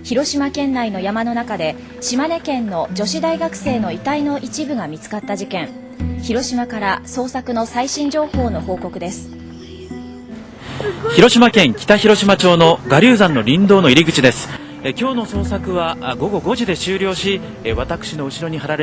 広島県内の山の中で島根県の女子大学生の遺体の一部が見つかった事件。広島から捜索の最新情報の報告です。広島県北広島町の我流山の林道の入り口です。今日の捜索は午後5時で終了し、私の後ろに張ら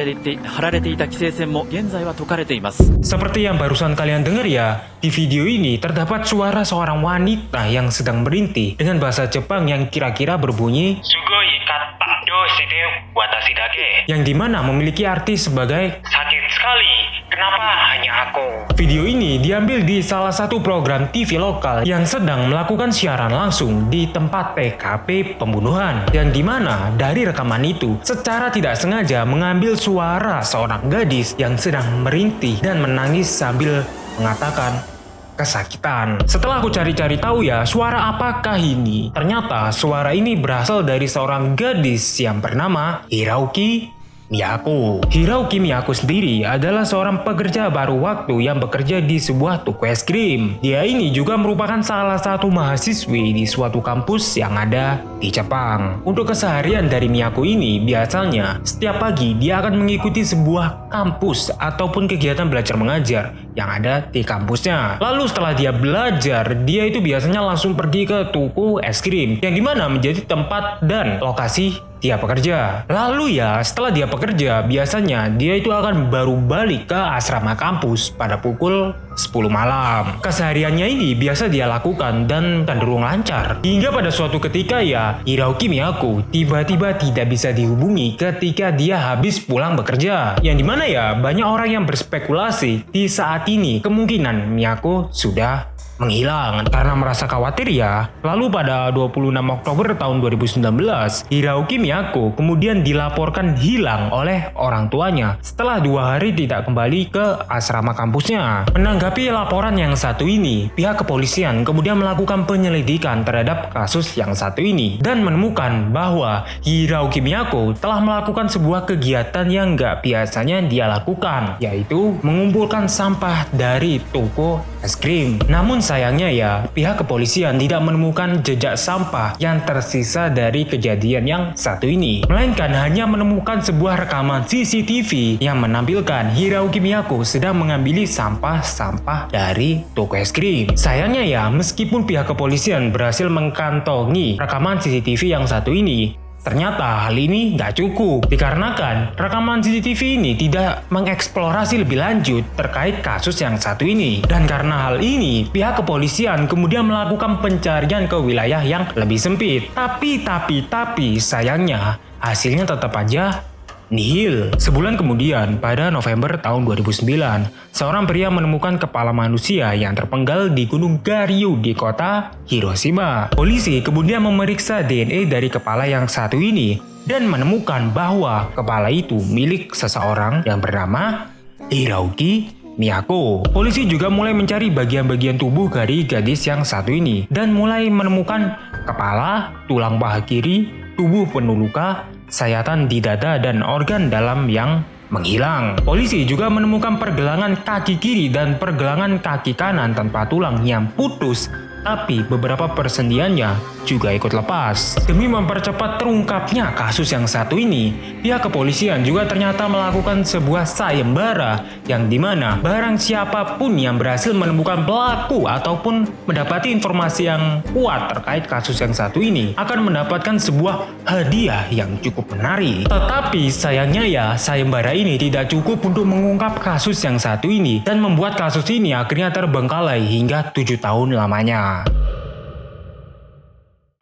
れていた規制線も現在は解かれています。Seperti yang barusan kalian dengar ya, di video ini terdapat suara seorang wanita yang sedang merintih dengan bahasa Jepang yang kira-kira berbunyi Sugoi katta doshite watashi dake, yang dimana memiliki arti sebagai sakit sekali, kenapa hanya aku? Video ini diambil di salah satu program TV lokal yang sedang melakukan siaran langsung di tempat TKP pembunuhan, yang dimana dari rekaman itu secara tidak sengaja mengambil suara seorang gadis yang sedang merintih dan menangis sambil mengatakan kesakitan. Setelah aku cari-cari tahu ya, suara apakah ini? Ternyata suara ini berasal dari seorang gadis yang bernama Hirauki Miyako. Hirauki Miyako sendiri adalah seorang pekerja baru waktu yang bekerja di sebuah toko es krim. Dia ini juga merupakan salah satu mahasiswi di suatu kampus yang ada di Jepang. Untuk keseharian dari Miyako ini, biasanya setiap pagi dia akan mengikuti sebuah kampus ataupun kegiatan belajar mengajar yang ada di kampusnya. Lalu setelah dia belajar, dia itu biasanya langsung pergi ke toko es krim yang dimana menjadi tempat dan lokasi dia bekerja. Lalu ya, setelah dia bekerja, biasanya dia itu akan baru balik ke asrama kampus pada pukul 10 malam. Kesehariannya ini biasa dia lakukan dan cenderung lancar. Hingga pada suatu ketika ya, Hirauki Miyako tiba-tiba tidak bisa dihubungi ketika dia habis pulang bekerja. Yang dimana ya, banyak orang yang berspekulasi di saat ini kemungkinan Miyako sudah menghilang. Karena merasa khawatir ya, lalu pada 26 Oktober tahun 2019, Hirauki Miyako kemudian dilaporkan hilang oleh orang tuanya setelah 2 hari tidak kembali ke asrama kampusnya. Menanggapi laporan yang satu ini, pihak kepolisian kemudian melakukan penyelidikan terhadap kasus yang satu ini dan menemukan bahwa Hirauki Miyako telah melakukan sebuah kegiatan yang gak biasanya dia lakukan, yaitu mengumpulkan sampah dari toko es krim. Namun sayangnya ya, pihak kepolisian tidak menemukan jejak sampah yang tersisa dari kejadian yang satu ini, melainkan hanya menemukan sebuah rekaman CCTV yang menampilkan Hirauki Miyako sedang mengambil sampah-sampah dari toko es krim. Sayangnya ya, meskipun pihak kepolisian berhasil mengantongi rekaman CCTV yang satu ini, ternyata hal ini nggak cukup, dikarenakan rekaman CCTV ini tidak mengeksplorasi lebih lanjut terkait kasus yang satu ini. Dan karena hal ini, pihak kepolisian kemudian melakukan pencarian ke wilayah yang lebih sempit. Tapi sayangnya hasilnya tetap aja nihil. Sebulan kemudian, pada November tahun 2009, seorang pria menemukan kepala manusia yang terpenggal di Gunung Garyu di kota Hiroshima. Polisi kemudian memeriksa DNA dari kepala yang satu ini dan menemukan bahwa kepala itu milik seseorang yang bernama Hirauki Miyako. Polisi juga mulai mencari bagian-bagian tubuh dari gadis yang satu ini dan mulai menemukan kepala, tulang paha kiri, tubuh penuh luka, sayatan di dada dan organ dalam yang menghilang. Polisi juga menemukan pergelangan kaki kiri dan pergelangan kaki kanan tanpa tulang yang putus, tapi beberapa persendiannya juga ikut lepas. Demi mempercepat terungkapnya kasus yang satu ini, pihak kepolisian juga ternyata melakukan sebuah sayembara yang dimana barang siapapun yang berhasil menemukan pelaku ataupun mendapati informasi yang kuat terkait kasus yang satu ini akan mendapatkan sebuah hadiah yang cukup menarik. Tetapi sayangnya ya, sayembara ini tidak cukup untuk mengungkap kasus yang satu ini dan membuat kasus ini akhirnya terbengkalai hingga 7 tahun lamanya.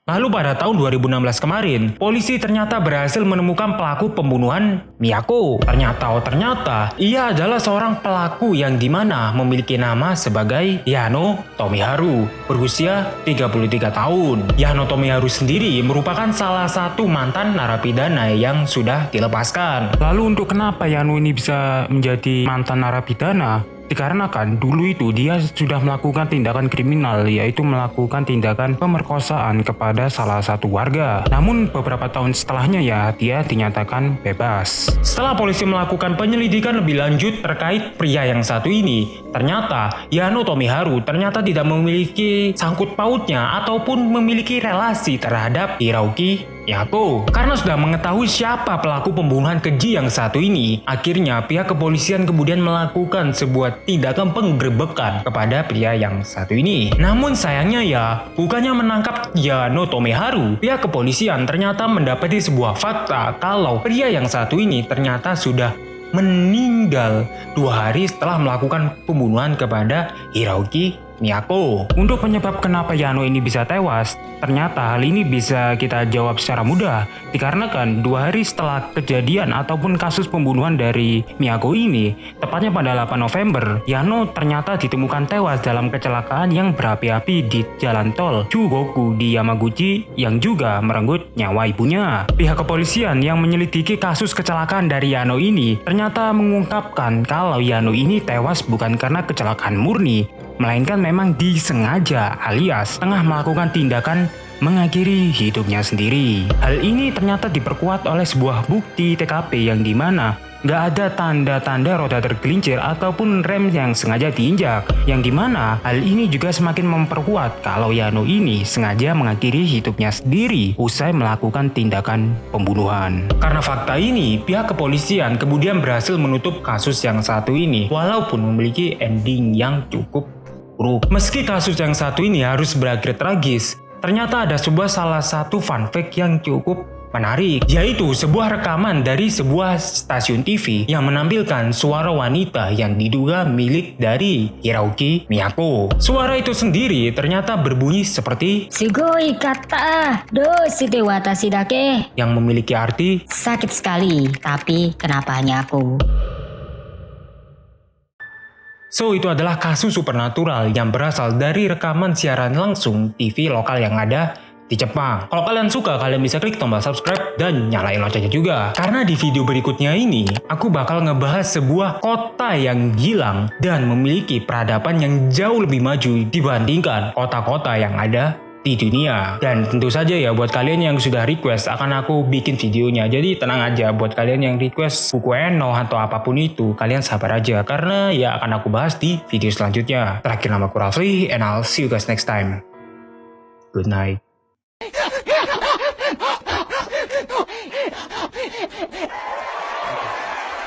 Lalu pada tahun 2016 kemarin, polisi ternyata berhasil menemukan pelaku pembunuhan Miyako. Ternyata ia adalah seorang pelaku yang dimana memiliki nama sebagai Yano Tomiharu, berusia 33 tahun. Yano Tomiharu sendiri merupakan salah satu mantan narapidana yang sudah dilepaskan. Lalu untuk kenapa Yano ini bisa menjadi mantan narapidana? Dikarenakan dulu itu dia sudah melakukan tindakan kriminal, yaitu melakukan tindakan pemerkosaan kepada salah satu warga. Namun beberapa tahun setelahnya ya dia dinyatakan bebas. Setelah polisi melakukan penyelidikan lebih lanjut terkait pria yang satu ini, ternyata Yano Tomiharu ternyata tidak memiliki sangkut pautnya ataupun memiliki relasi terhadap Hiroki Miyako. Karena sudah mengetahui siapa pelaku pembunuhan keji yang satu ini, akhirnya pihak kepolisian kemudian melakukan sebuah tindakan penggerebekan kepada pria yang satu ini. Namun sayangnya ya, bukannya menangkap Yano Tomiharu, pihak kepolisian ternyata mendapati sebuah fakta kalau pria yang satu ini ternyata sudah meninggal 2 hari setelah melakukan pembunuhan kepada Hiroki Miyako. Untuk penyebab kenapa Yano ini bisa tewas, ternyata hal ini bisa kita jawab secara mudah. Dikarenakan 2 hari setelah kejadian ataupun kasus pembunuhan dari Miyako ini, tepatnya pada 8 November, Yano ternyata ditemukan tewas dalam kecelakaan yang berapi-api di jalan tol Chugoku di Yamaguchi yang juga merenggut nyawa ibunya. Pihak kepolisian yang menyelidiki kasus kecelakaan dari Yano ini ternyata mengungkapkan kalau Yano ini tewas bukan karena kecelakaan murni, melainkan memang disengaja alias tengah melakukan tindakan mengakhiri hidupnya sendiri. Hal ini ternyata diperkuat oleh sebuah bukti TKP yang dimana nggak ada tanda-tanda roda tergelincir ataupun rem yang sengaja diinjak, yang dimana hal ini juga semakin memperkuat kalau Yano ini sengaja mengakhiri hidupnya sendiri usai melakukan tindakan pembunuhan. Karena fakta ini, pihak kepolisian kemudian berhasil menutup kasus yang satu ini walaupun memiliki ending yang cukup buruk. Meski kasus yang satu ini harus berakhir tragis, ternyata ada salah satu fun fact yang cukup menarik, yaitu sebuah rekaman dari sebuah stasiun TV yang menampilkan suara wanita yang diduga milik dari Hiroki Miyako. Suara itu sendiri ternyata berbunyi seperti Sugoi kata, do shite watashi dake. Yang memiliki arti Sakit sekali, tapi kenapa hanya aku? So, itu adalah kasus supernatural yang berasal dari rekaman siaran langsung TV lokal yang ada di Jepang. Kalau kalian suka, kalian bisa klik tombol subscribe dan nyalain loncengnya juga. Karena di video berikutnya ini, aku bakal ngebahas sebuah kota yang hilang dan memiliki peradaban yang jauh lebih maju dibandingkan kota-kota yang ada di dunia. Dan tentu saja ya buat kalian yang sudah request akan aku bikin videonya. Jadi tenang aja buat kalian yang request buku Eno atau apapun itu, kalian sabar aja karena ya akan aku bahas di video selanjutnya. Terakhir, nama aku Rafli and I'll see you guys next time. Good night.